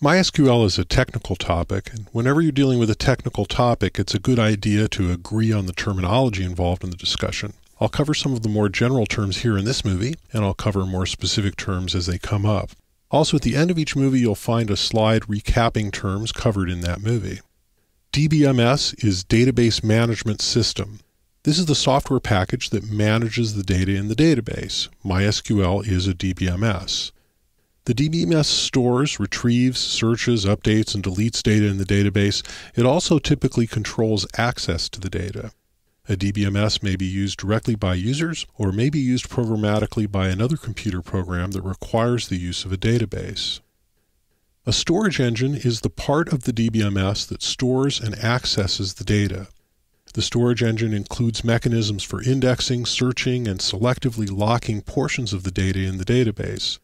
MySQL is a technical topic, and whenever you're dealing with a technical topic, it's a good idea to agree on the terminology involved in the discussion. I'll cover some of the more general terms here in this movie, and I'll cover more specific terms as they come up. Also, at the end of each movie, you'll find a slide recapping terms covered in that movie. DBMS is Database Management System. This is the software package that manages the data in the database. MySQL is a DBMS. The DBMS stores, retrieves, searches, updates, and deletes data in the database. It also typically controls access to the data. A DBMS may be used directly by users or may be used programmatically by another computer program that requires the use of a database. A storage engine is the part of the DBMS that stores and accesses the data. The storage engine includes mechanisms for indexing, searching, and selectively locking portions of the data in the database.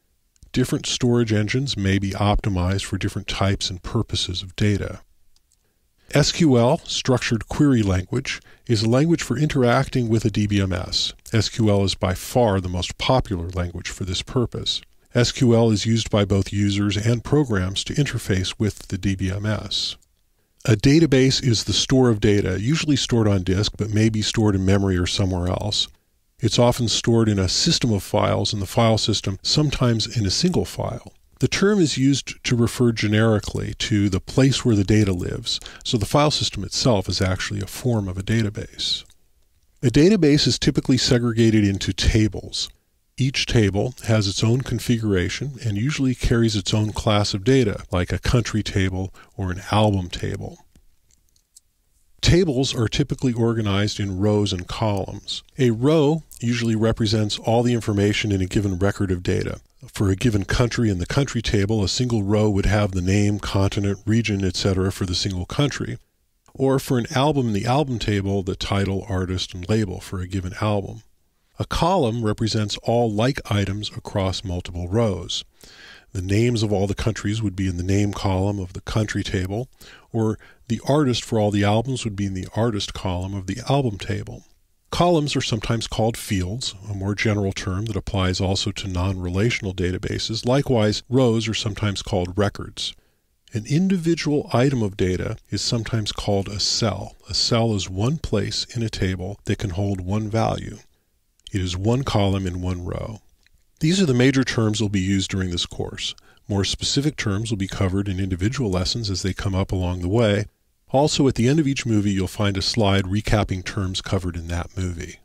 Different storage engines may be optimized for different types and purposes of data. SQL, Structured Query Language, is a language for interacting with a DBMS. SQL is by far the most popular language for this purpose. SQL is used by both users and programs to interface with the DBMS. A database is the store of data, usually stored on disk, but may be stored in memory or somewhere else. It's often stored in a system of files in the file system, sometimes in a single file. The term is used to refer generically to the place where the data lives, so the file system itself is actually a form of a database. A database is typically segregated into tables. Each table has its own configuration and usually carries its own class of data, like a country table or an album table. Tables are typically organized in rows and columns. A row usually represents all the information in a given record of data. For a given country in the country table, a single row would have the name, continent, region, etc. for the single country. Or for an album in the album table, the title, artist, and label for a given album. A column represents all like items across multiple rows. The names of all the countries would be in the name column of the country table, or the artist for all the albums would be in the artist column of the album table. Columns are sometimes called fields, a more general term that applies also to non-relational databases. Likewise, rows are sometimes called records. An individual item of data is sometimes called a cell. A cell is one place in a table that can hold one value. It is one column in one row. These are the major terms that will be used during this course. More specific terms will be covered in individual lessons as they come up along the way. Also, at the end of each movie, you'll find a slide recapping terms covered in that movie.